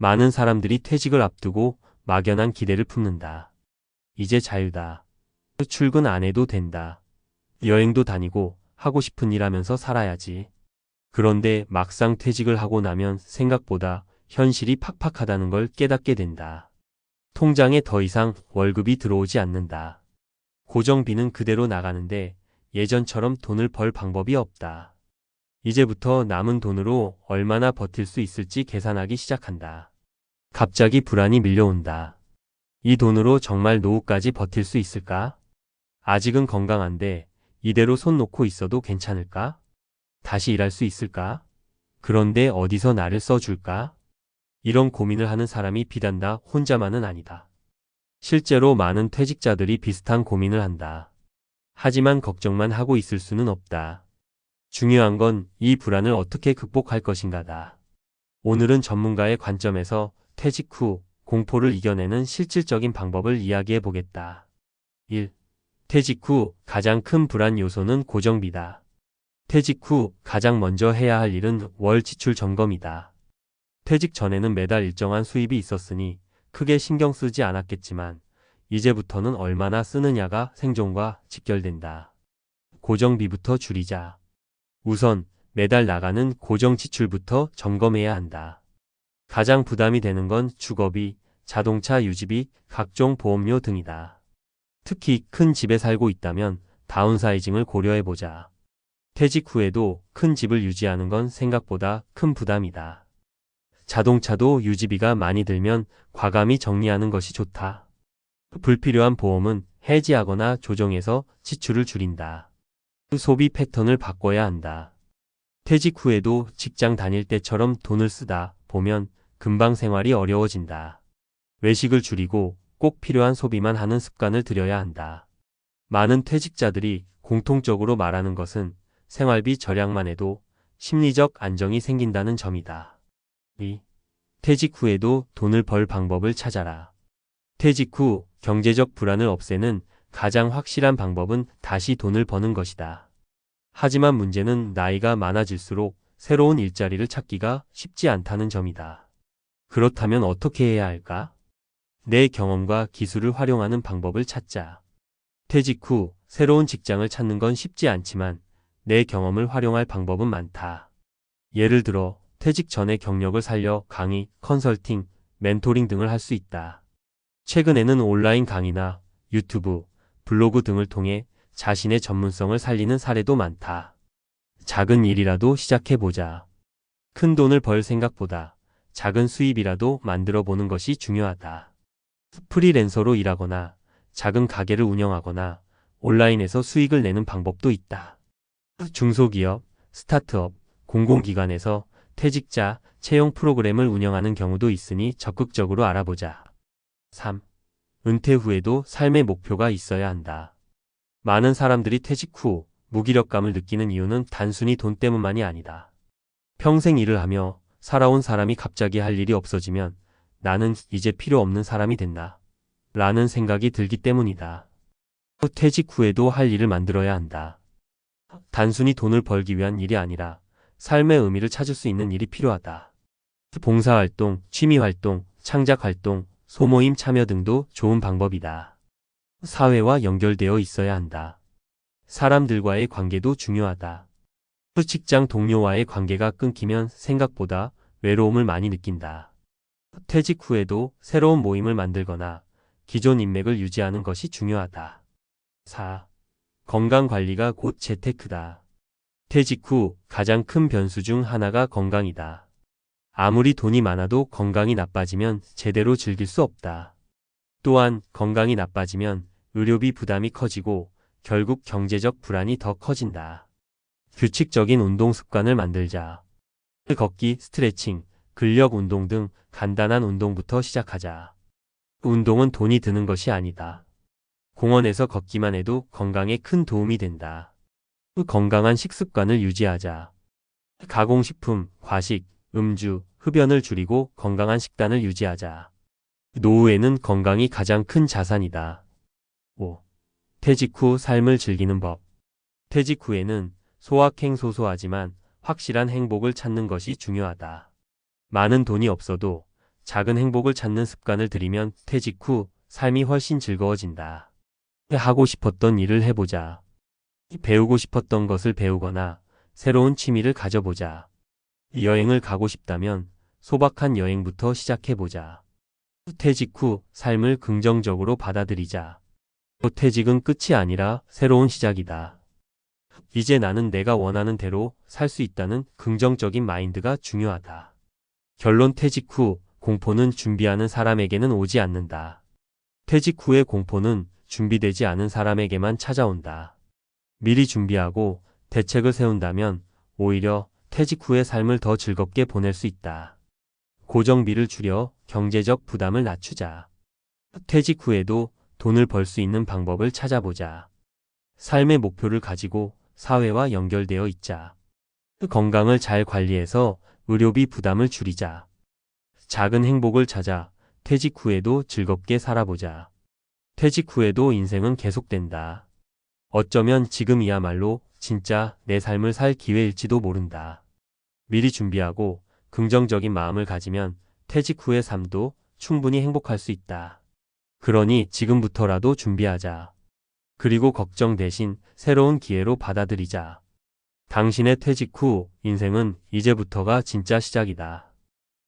많은 사람들이 퇴직을 앞두고 막연한 기대를 품는다. 이제 자유다. 출근 안 해도 된다. 여행도 다니고 하고 싶은 일 하면서 살아야지. 그런데 막상 퇴직을 하고 나면 생각보다 현실이 팍팍하다는 걸 깨닫게 된다. 통장에 더 이상 월급이 들어오지 않는다. 고정비는 그대로 나가는데 예전처럼 돈을 벌 방법이 없다. 이제부터 남은 돈으로 얼마나 버틸 수 있을지 계산하기 시작한다. 갑자기 불안이 밀려온다. 이 돈으로 정말 노후까지 버틸 수 있을까? 아직은 건강한데 이대로 손 놓고 있어도 괜찮을까? 다시 일할 수 있을까? 그런데 어디서 나를 써줄까? 이런 고민을 하는 사람이 비단 나 혼자만은 아니다. 실제로 많은 퇴직자들이 비슷한 고민을 한다. 하지만 걱정만 하고 있을 수는 없다. 중요한 건 이 불안을 어떻게 극복할 것인가다. 오늘은 전문가의 관점에서 퇴직 후 공포를 이겨내는 실질적인 방법을 이야기해 보겠다. 1. 퇴직 후 가장 큰 불안 요소는 고정비다. 퇴직 후 가장 먼저 해야 할 일은 월 지출 점검이다. 퇴직 전에는 매달 일정한 수입이 있었으니 크게 신경 쓰지 않았겠지만 이제부터는 얼마나 쓰느냐가 생존과 직결된다. 고정비부터 줄이자. 우선 매달 나가는 고정 지출부터 점검해야 한다. 가장 부담이 되는 건 주거비, 자동차 유지비, 각종 보험료 등이다. 특히 큰 집에 살고 있다면 다운사이징을 고려해보자. 퇴직 후에도 큰 집을 유지하는 건 생각보다 큰 부담이다. 자동차도 유지비가 많이 들면 과감히 정리하는 것이 좋다. 불필요한 보험은 해지하거나 조정해서 지출을 줄인다. 소비 패턴을 바꿔야 한다. 퇴직 후에도 직장 다닐 때처럼 돈을 쓰다 보면 금방 생활이 어려워진다. 외식을 줄이고 꼭 필요한 소비만 하는 습관을 들여야 한다. 많은 퇴직자들이 공통적으로 말하는 것은 생활비 절약만 해도 심리적 안정이 생긴다는 점이다. 2. 퇴직 후에도 돈을 벌 방법을 찾아라. 퇴직 후 경제적 불안을 없애는 가장 확실한 방법은 다시 돈을 버는 것이다. 하지만 문제는 나이가 많아질수록 새로운 일자리를 찾기가 쉽지 않다는 점이다. 그렇다면 어떻게 해야 할까? 내 경험과 기술을 활용하는 방법을 찾자. 퇴직 후 새로운 직장을 찾는 건 쉽지 않지만 내 경험을 활용할 방법은 많다. 예를 들어 퇴직 전에 경력을 살려 강의, 컨설팅, 멘토링 등을 할 수 있다. 최근에는 온라인 강의나 유튜브, 블로그 등을 통해 자신의 전문성을 살리는 사례도 많다. 작은 일이라도 시작해보자. 큰 돈을 벌 생각보다 작은 수입이라도 만들어 보는 것이 중요하다. 프리랜서로 일하거나 작은 가게를 운영하거나 온라인에서 수익을 내는 방법도 있다. 중소기업, 스타트업, 공공기관에서 퇴직자 채용 프로그램을 운영하는 경우도 있으니 적극적으로 알아보자. 3. 은퇴 후에도 삶의 목표가 있어야 한다. 많은 사람들이 퇴직 후 무기력감을 느끼는 이유는 단순히 돈 때문만이 아니다. 평생 일을 하며 살아온 사람이 갑자기 할 일이 없어지면 나는 이제 필요 없는 사람이 됐나? 라는 생각이 들기 때문이다. 퇴직 후에도 할 일을 만들어야 한다. 단순히 돈을 벌기 위한 일이 아니라 삶의 의미를 찾을 수 있는 일이 필요하다. 봉사활동, 취미활동, 창작활동, 소모임 참여 등도 좋은 방법이다. 사회와 연결되어 있어야 한다. 사람들과의 관계도 중요하다. 직장 동료와의 관계가 끊기면 생각보다 외로움을 많이 느낀다. 퇴직 후에도 새로운 모임을 만들거나 기존 인맥을 유지하는 것이 중요하다. 4. 건강관리가 곧 재테크다. 퇴직 후 가장 큰 변수 중 하나가 건강이다. 아무리 돈이 많아도 건강이 나빠지면 제대로 즐길 수 없다. 또한 건강이 나빠지면 의료비 부담이 커지고 결국 경제적 불안이 더 커진다. 규칙적인 운동 습관을 만들자. 걷기, 스트레칭, 근력 운동 등 간단한 운동부터 시작하자. 운동은 돈이 드는 것이 아니다. 공원에서 걷기만 해도 건강에 큰 도움이 된다. 건강한 식습관을 유지하자. 가공식품, 과식, 음주, 흡연을 줄이고 건강한 식단을 유지하자. 노후에는 건강이 가장 큰 자산이다. 5. 퇴직 후 삶을 즐기는 법. 퇴직 후에는 소확행소소하지만 확실한 행복을 찾는 것이 중요하다. 많은 돈이 없어도 작은 행복을 찾는 습관을 들이면 퇴직 후 삶이 훨씬 즐거워진다. 하고 싶었던 일을 해보자. 배우고 싶었던 것을 배우거나 새로운 취미를 가져보자. 여행을 가고 싶다면 소박한 여행부터 시작해보자. 퇴직 후 삶을 긍정적으로 받아들이자. 퇴직은 끝이 아니라 새로운 시작이다. 이제 나는 내가 원하는 대로 살 수 있다는 긍정적인 마인드가 중요하다. 결론 퇴직 후 공포는 준비하는 사람에게는 오지 않는다. 퇴직 후의 공포는 준비되지 않은 사람에게만 찾아온다. 미리 준비하고 대책을 세운다면 오히려 퇴직 후의 삶을 더 즐겁게 보낼 수 있다. 고정비를 줄여 경제적 부담을 낮추자. 퇴직 후에도 돈을 벌 수 있는 방법을 찾아보자. 삶의 목표를 가지고 사회와 연결되어 있자. 건강을 잘 관리해서 의료비 부담을 줄이자. 작은 행복을 찾아 퇴직 후에도 즐겁게 살아보자. 퇴직 후에도 인생은 계속된다. 어쩌면 지금이야말로 진짜 내 삶을 살 기회일지도 모른다. 미리 준비하고 긍정적인 마음을 가지면 퇴직 후의 삶도 충분히 행복할 수 있다. 그러니 지금부터라도 준비하자. 그리고 걱정 대신 새로운 기회로 받아들이자. 당신의 퇴직 후 인생은 이제부터가 진짜 시작이다.